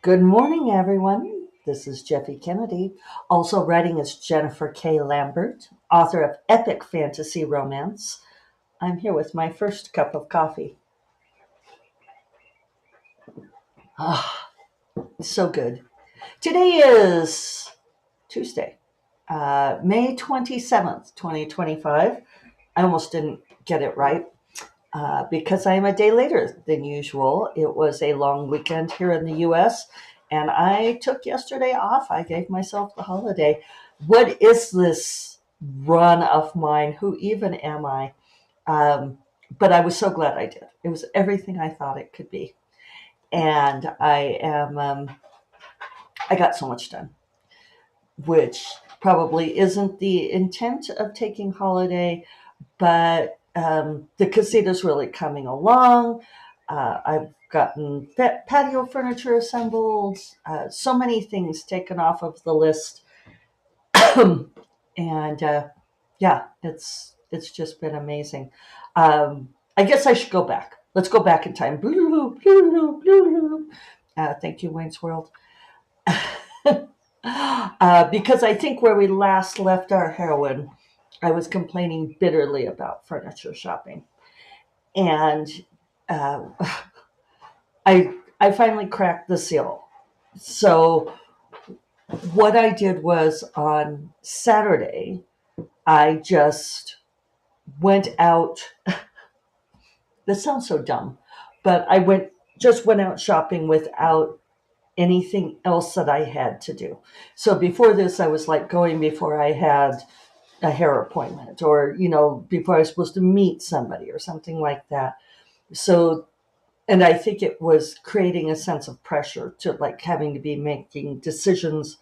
Good morning, everyone. This is Jeffy Kennedy. Also writing is Jennifer K. Lambert, author of epic fantasy romance. I'm here with my first cup of coffee. Ah, so good. Today is Tuesday, May 27th, 2025. I almost didn't get it right because I am a day later than usual. It was a long weekend here in the US, and I took yesterday off. I gave myself the holiday. What is this run of mine? Who even am I? Um, but I was so glad I did. It was everything I thought it could be. And I got so much done, which probably isn't the intent of taking holiday, but the casita's really coming along. I've gotten patio furniture assembled, so many things taken off of the list, and yeah, it's just been amazing. I guess I should go back. Let's go back in time. Thank you, Wayne's World. Because I think where we last left our heroine, I was complaining bitterly about furniture shopping, and uh, I finally cracked the seal. So what I did was on Saturday, I just went out. This sounds so dumb, but I went out shopping without anything else that I had to do. So before this, I was like going before I had a hair appointment or, before I was supposed to meet somebody or something like that. So, and I think it was creating a sense of pressure to like having to be making decisions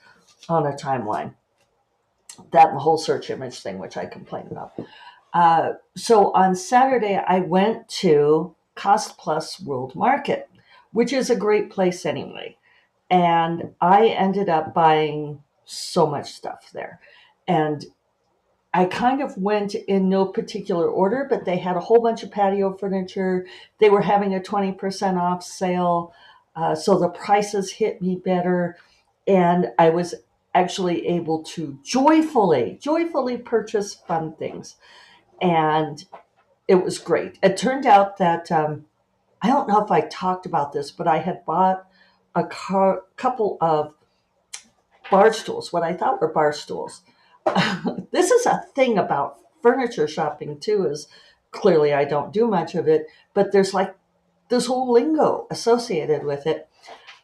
on a timeline. That and the whole search image thing, which I complain about. So on Saturday, I went to Cost Plus World Market, which is a great place anyway. And I ended up buying so much stuff there. And I kind of went in no particular order, but they had a whole bunch of patio furniture. They were having a 20% off sale. So the prices hit me better. And I was actually able to joyfully purchase fun things. And it was great. It turned out that I don't know if I talked about this, but I had bought couple of bar stools, what I thought were bar stools. This is a thing about furniture shopping too, is clearly I don't do much of it, but there's like this whole lingo associated with it.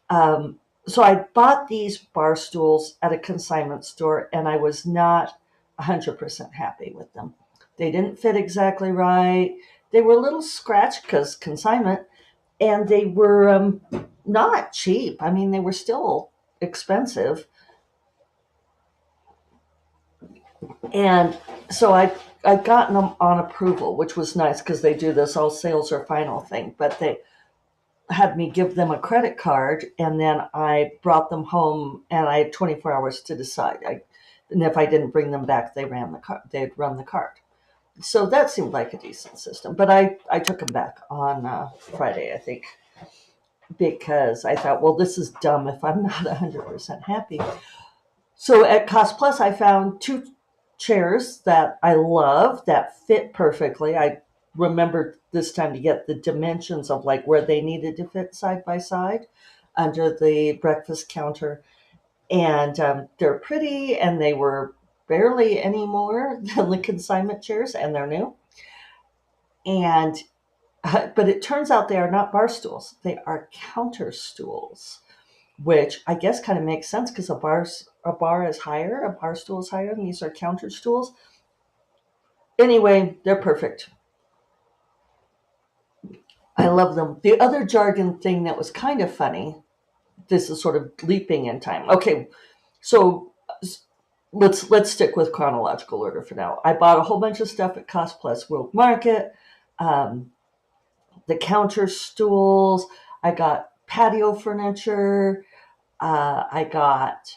So I bought these bar stools at a consignment store, and I was not 100% happy with them. They didn't fit exactly right. They were a little scratched because consignment, and they were not cheap. I mean, they were still expensive. And so I'd gotten them on approval, which was nice because they do this all sales are final thing. But they had me give them a credit card, and then I brought them home, and I had 24 hours to decide. And if I didn't bring them back, they'd run the card. So that seemed like a decent system. But I took them back on Friday, I think, because I thought, well, this is dumb if I'm not 100% happy. So at Cost Plus, I found two chairs that I love that fit perfectly. I remembered this time to get the dimensions of like where they needed to fit side by side under the breakfast counter. And they're pretty, and they were barely any more than the consignment chairs, and they're new. And but it turns out they are not bar stools; they are counter stools, which I guess kind of makes sense because a bar is higher, a bar stool is higher, and these are counter stools. Anyway, they're perfect. I love them. The other jargon thing that was kind of funny, this is sort of leaping in time. Okay, so let's stick with chronological order for now. I bought a whole bunch of stuff at Cost Plus World Market, um, the counter stools. I got patio furniture. I got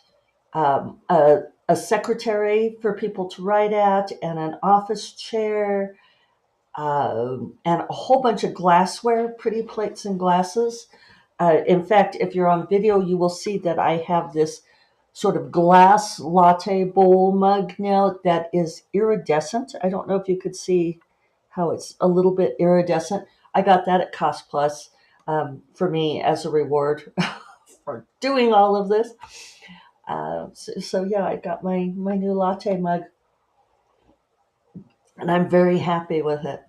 a secretary for people to write at, and an office chair, and a whole bunch of glassware, pretty plates and glasses. In fact, if you're on video, you will see that I have this sort of glass latte bowl mug now that is iridescent. I don't know if you could see how it's a little bit iridescent. I got that at Cost Plus for me as a reward for doing all of this. So yeah, I got my new latte mug, and I'm very happy with it.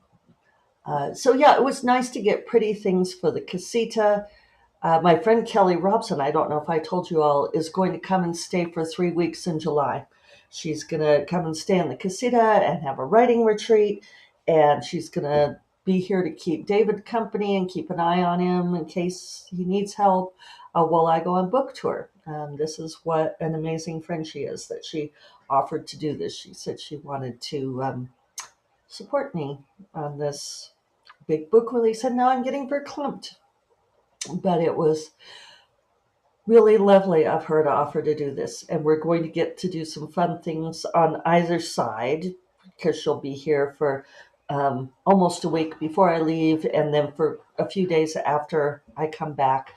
So yeah, it was nice to get pretty things for the casita. My friend Kelly Robson, I don't know if I told you all, is going to come and stay for 3 weeks in July. She's going to come and stay in the casita and have a writing retreat. And she's going to be here to keep David company and keep an eye on him in case he needs help while I go on book tour. This is what an amazing friend she is, that she offered to do this. She said she wanted to support me on this big book release. And now I'm getting verklempt. But it was really lovely of her to offer to do this. And we're going to get to do some fun things on either side because she'll be here for almost a week before I leave and then for a few days after I come back.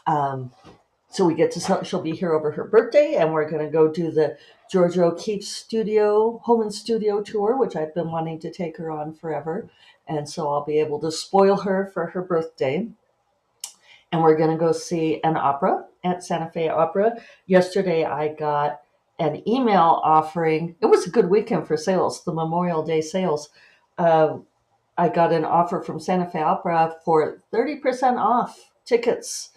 So we get to, she'll be here over her birthday, and we're going to go do the Georgia O'Keeffe studio, home and studio tour, which I've been wanting to take her on forever. And so I'll be able to spoil her for her birthday. And we're going to go see an opera at Santa Fe Opera. Yesterday, I got an email offering. It was a good weekend for sales, the Memorial Day sales. I got an offer from Santa Fe Opera for 30% off tickets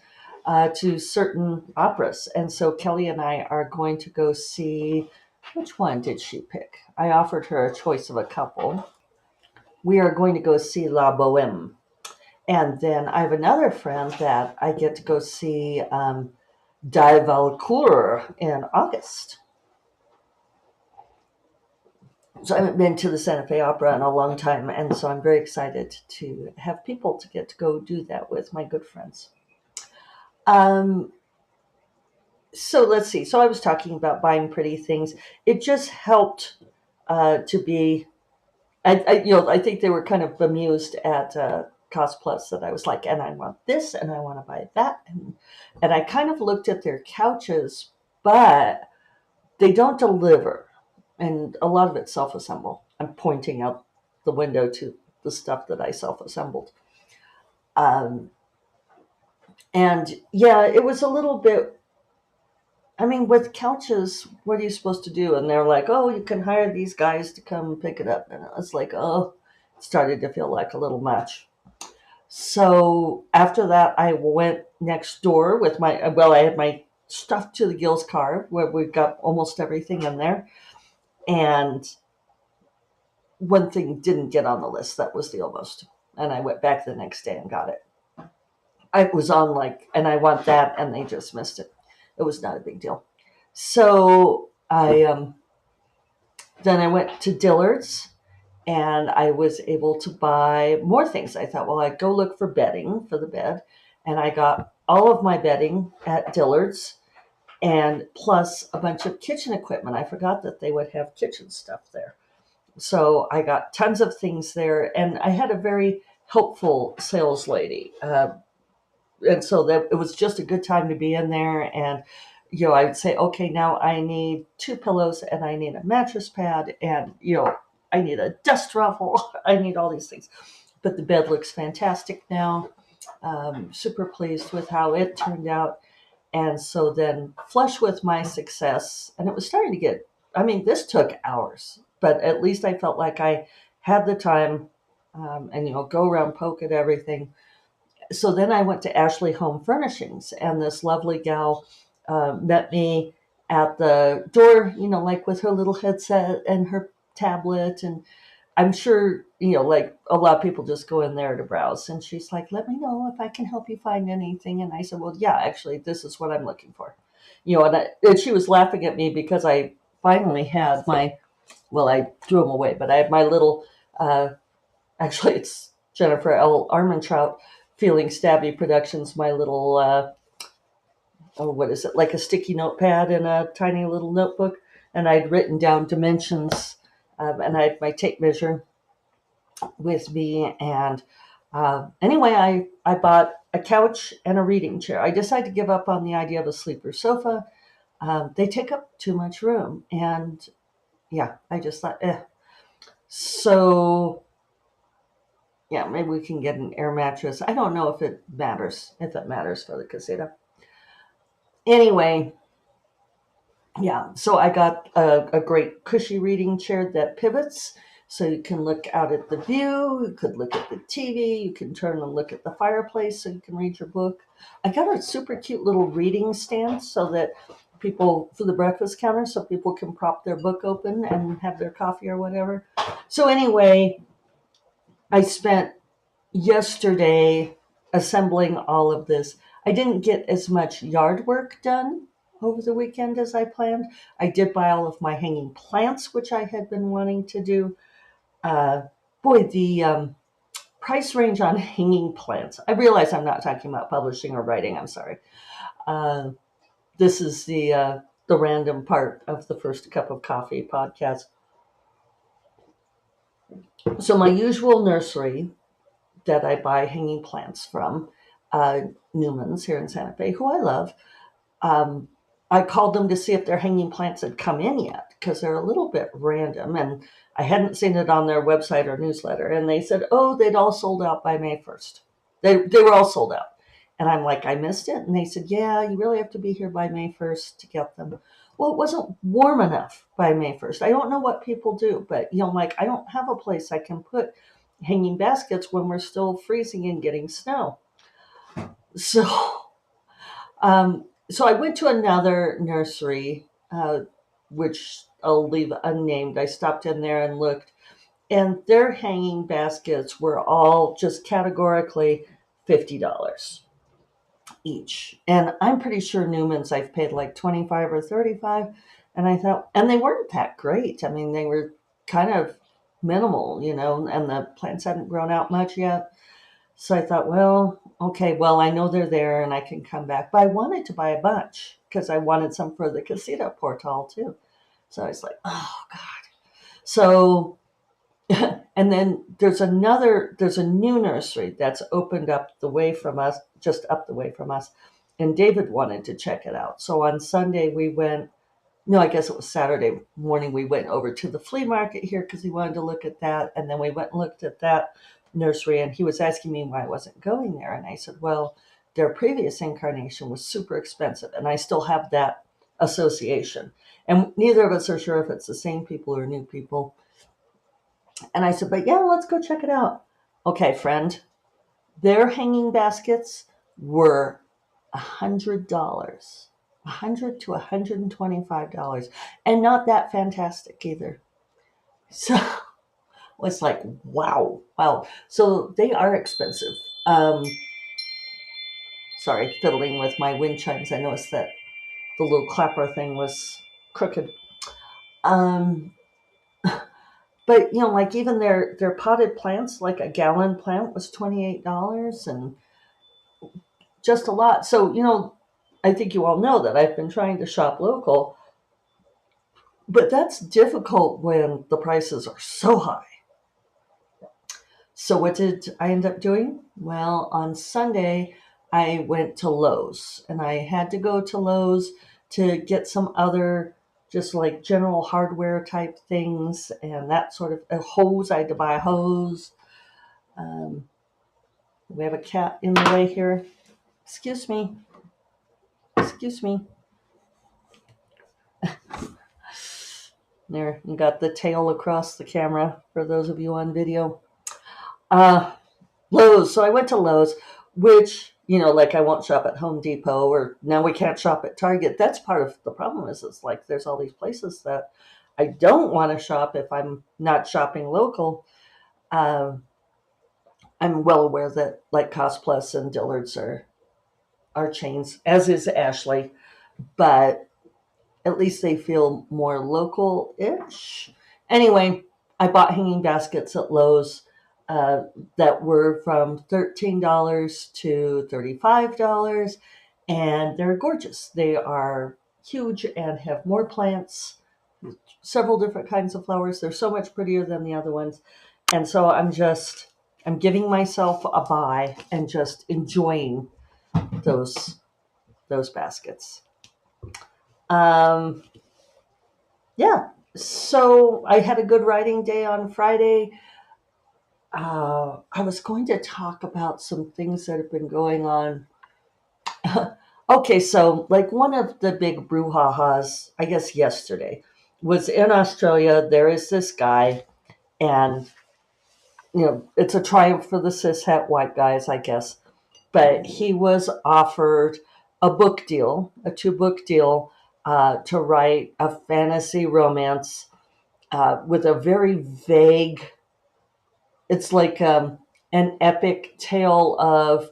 to certain operas. And so Kelly and I are going to go see, which one did she pick? I offered her a choice of a couple. We are going to go see La Boheme. And then I have another friend that I get to go see Die Valcour in August. So I haven't been to the Santa Fe Opera in a long time, and so I'm very excited to have people to get to go do that with, my good friends. So let's see. So I was talking about buying pretty things. It just helped to be. I think they were kind of bemused at Cost Plus that I was like, and I want this, and I want to buy that, and I kind of looked at their couches, but they don't deliver, and a lot of it's self-assemble. I'm pointing out the window to the stuff that I self-assembled, and yeah, it was a little bit. I mean, with couches, what are you supposed to do? And they're like, oh, you can hire these guys to come pick it up. And I was like, oh, it started to feel like a little much. So after that, I went next door with I had my stuff to the gills car where we've got almost everything in there. And one thing didn't get on the list. That was the almost. And I went back the next day and got it. I was on and I want that, and they just missed it. It was not a big deal. So then I went to Dillard's, and I was able to buy more things. I thought, well, I'd go look for bedding for the bed, and I got all of my bedding at Dillard's, and plus a bunch of kitchen equipment. I forgot that they would have kitchen stuff there. So I got tons of things there, and I had a very helpful sales lady. And so that it was just a good time to be in there. And, I would say, okay, now I need 2 pillows, and I need a mattress pad, and, I need a dust ruffle. I need all these things. But the bed looks fantastic now. Super pleased with how it turned out. And so then flush with my success, and it was starting to get, this took hours, but at least I felt like I had the time and, go around, poke at everything. So then I went to Ashley Home Furnishings, and this lovely gal met me at the door, like with her little headset and her tablet. And I'm sure, like a lot of people just go in there to browse. And she's like, let me know if I can help you find anything. And I said, well, yeah, actually, this is what I'm looking for. And she was laughing at me because I finally had I threw them away, but I had my little, actually, it's Jennifer L. Armentrout, Feeling Stabby Productions, my little, what is it, like a sticky notepad in a tiny little notebook. And I'd written down dimensions, and I had my tape measure with me. And Anyway, I bought a couch and a reading chair. I decided to give up on the idea of a sleeper sofa. They take up too much room. And yeah, I just thought, eh. So yeah, maybe we can get an air mattress. I don't know if it matters for the casita. Anyway, yeah, so I got a great cushy reading chair that pivots. So you can look out at the view, you could look at the TV, you can turn and look at the fireplace so you can read your book. I got a super cute little reading stand so that people, for the breakfast counter, so people can prop their book open and have their coffee or whatever. So anyway, I spent yesterday assembling all of this. I didn't get as much yard work done over the weekend as I planned. I did buy all of my hanging plants, which I had been wanting to do. Uh, Boy, the price range on hanging plants. I realize I'm not talking about publishing or writing. I'm sorry. Uh, this is the random part of the First Cup of Coffee podcast. So my usual nursery that I buy hanging plants from, uh, Newman's here in Santa Fe, who I love. Um, I called them to see if their hanging plants had come in yet because they're a little bit random, and I hadn't seen it on their website or newsletter. And they said, "Oh, they'd all sold out by May 1st. They were all sold out." And I'm like, "I missed it." And they said, "Yeah, you really have to be here by May 1st to get them." Well, it wasn't warm enough by May 1st. I don't know what people do, but like I don't have a place I can put hanging baskets when we're still freezing and getting snow. So so I went to another nursery, which I'll leave unnamed. I stopped in there and looked, and their hanging baskets were all just categorically $50 each. And I'm pretty sure Newman's I've paid like 25 or 35. And I thought, and they weren't that great. I mean, they were kind of minimal, and the plants hadn't grown out much yet. So I thought, well, okay, well, I know they're there and I can come back. But I wanted to buy a bunch because I wanted some for the casita portal too. So I was like, oh God. So, and then there's a new nursery that's opened up the way from us, just up the way from us. And David wanted to check it out. So on Sunday we went, no, I guess it was Saturday morning. We went over to the flea market here because he wanted to look at that. And then we went and looked at that nursery, and he was asking me why I wasn't going there. And I said, well, their previous incarnation was super expensive, and I still have that association. And neither of us are sure if it's the same people or new people. And I said, but yeah, let's go check it out. Okay, friend, their hanging baskets were $100. $100 to $125, and not that fantastic either. So it's like, wow. So they are expensive. Um, Sorry, fiddling with my wind chimes. I noticed that the little clapper thing was crooked. Um, but like even their potted plants, like a gallon plant was $28, and just a lot. So I think you all know that I've been trying to shop local, but that's difficult when the prices are so high. So what did I end up doing? Well, on Sunday, I went to Lowe's, and I had to go to Lowe's to get some other just like general hardware type things and that sort of a hose. I had to buy a hose. Um, we have a cat in the way here. Excuse me. Excuse me. There, you got the tail across the camera for those of you on video. Uh, Lowe's. So I went to Lowe's, which, like I won't shop at Home Depot, or now we can't shop at Target. That's part of the problem is it's like there's all these places that I don't want to shop if I'm not shopping local. I'm well aware that like Cost Plus and Dillard's are chains, as is Ashley, but at least they feel more local-ish. Anyway, I bought hanging baskets at Lowe's that were from $13 to $35, and they're gorgeous. They are huge and have more plants, several different kinds of flowers. They're so much prettier than the other ones. And so I'm just I'm giving myself a buy and just enjoying those those baskets. Um, yeah. So I had a good writing day on Friday. I was going to talk about some things that have been going on. Okay, so like one of the big brouhahas, I guess yesterday, was in Australia. There is this guy, and it's a triumph for the cishet white guys, I guess. But he was offered a book deal, a two-book deal, to write a fantasy romance with a very vague. It's like an epic tale of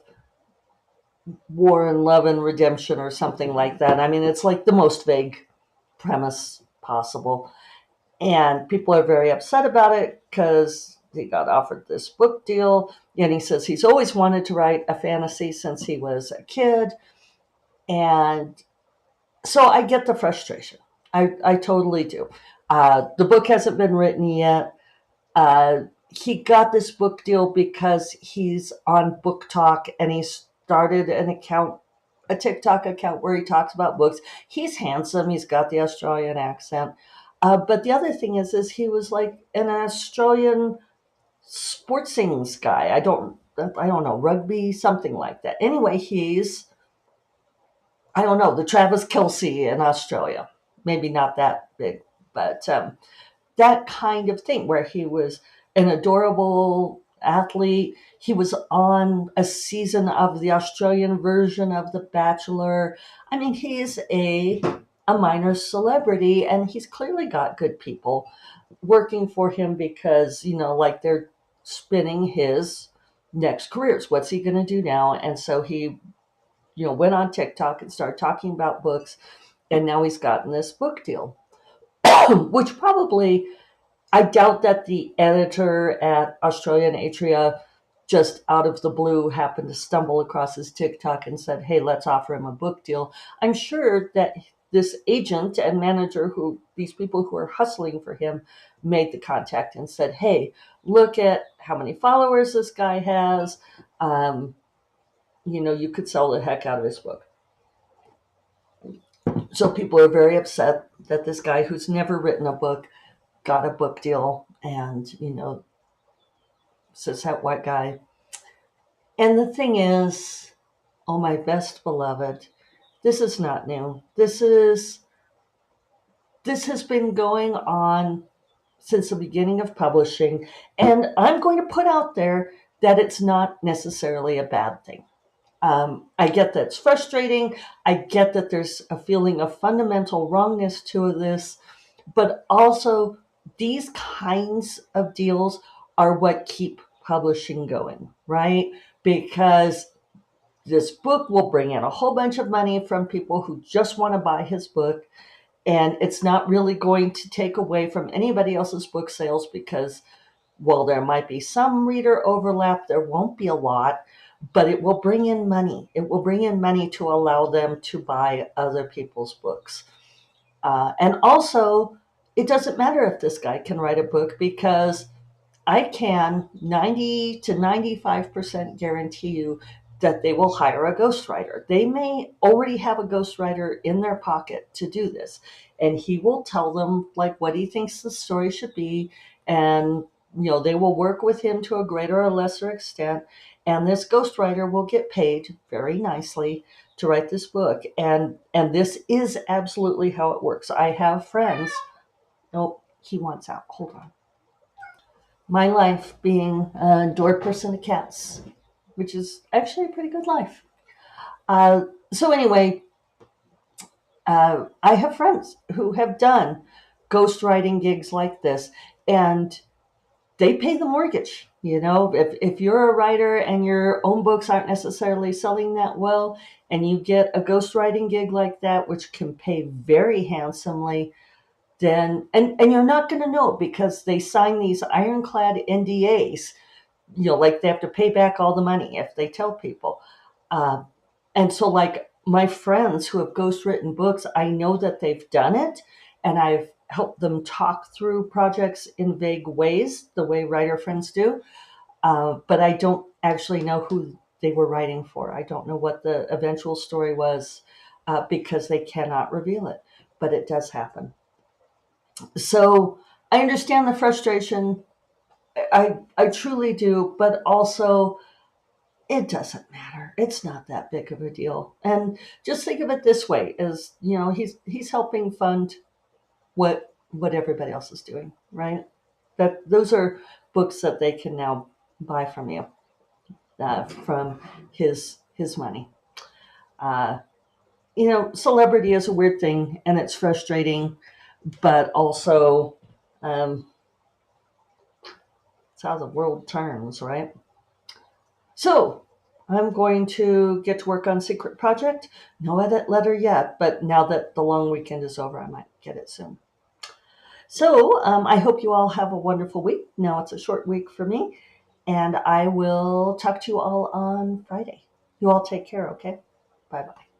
war and love and redemption or something like that. I mean, it's like the most vague premise possible. And people are very upset about it because he got offered this book deal. And he says he's always wanted to write a fantasy since he was a kid. And so I get the frustration. I totally do. The book hasn't been written yet. He got this book deal because he's on Book Talk and he started an account, a TikTok account where he talks about books. He's handsome. He's got the Australian accent. But the other thing is he was like an Australian sportsings guy. I don't know, rugby, something like that. Anyway, I don't know, the Travis Kelsey in Australia. Maybe not that big, but that kind of thing where he was an adorable athlete. He was on a season of the Australian version of The Bachelor. I mean, he's a minor celebrity and he's clearly got good people working for him because, like they're spinning his next careers. What's he going to do now? And so he, went on TikTok and started talking about books. And now he's gotten this book deal, which probably I doubt that the editor at Australian Atria just out of the blue happened to stumble across his TikTok and said, hey, let's offer him a book deal. I'm sure that this agent and manager these people who are hustling for him made the contact and said, hey, look at how many followers this guy has. You could sell the heck out of his book. So people are very upset that this guy who's never written a book got a book deal and, says that white guy. And the thing is, oh, my best beloved, this is not new. This has been going on since the beginning of publishing. And I'm going to put out there that it's not necessarily a bad thing. I get that it's frustrating. I get that there's a feeling of fundamental wrongness to this, but also these kinds of deals are what keep publishing going, right? Because this book will bring in a whole bunch of money from people who just want to buy his book. And it's not really going to take away from anybody else's book sales because, well, there might be some reader overlap. There won't be a lot, but it will bring in money. It will bring in money to allow them to buy other people's books. And also, it doesn't matter if this guy can write a book because I can 90 to 95% guarantee you that they will hire a ghostwriter. They may already have a ghostwriter in their pocket to do this, and he will tell them like what he thinks the story should be, and they will work with him to a greater or lesser extent, and this ghostwriter will get paid very nicely to write this book. And this is absolutely how it works. I have friends. Oh, he wants out. Hold on. My life being a door person to cats, which is actually a pretty good life. So anyway, I have friends who have done ghostwriting gigs like this, and they pay the mortgage. If you're a writer and your own books aren't necessarily selling that well, and you get a ghostwriting gig like that, which can pay very handsomely, then and you're not going to know because they sign these ironclad NDAs. Like they have to pay back all the money if they tell people. Uh, and so, like my friends who have ghostwritten books, I know that they've done it, and I've helped them talk through projects in vague ways, the way writer friends do. but I don't actually know who they were writing for. I don't know what the eventual story was because they cannot reveal it, but it does happen. So I understand the frustration. I truly do, but also it doesn't matter. It's not that big of a deal. And just think of it this way: is he's helping fund what everybody else is doing, right? That those are books that they can now buy from you from his money. Uh, celebrity is a weird thing, and it's frustrating, but also um, it's how the world turns, right? So I'm going to get to work on Secret Project. No edit letter yet, but now that the long weekend is over, I might get it soon. So I hope you all have a wonderful week. Now it's a short week for me, and I will talk to you all on Friday. You all take care, okay? Bye bye.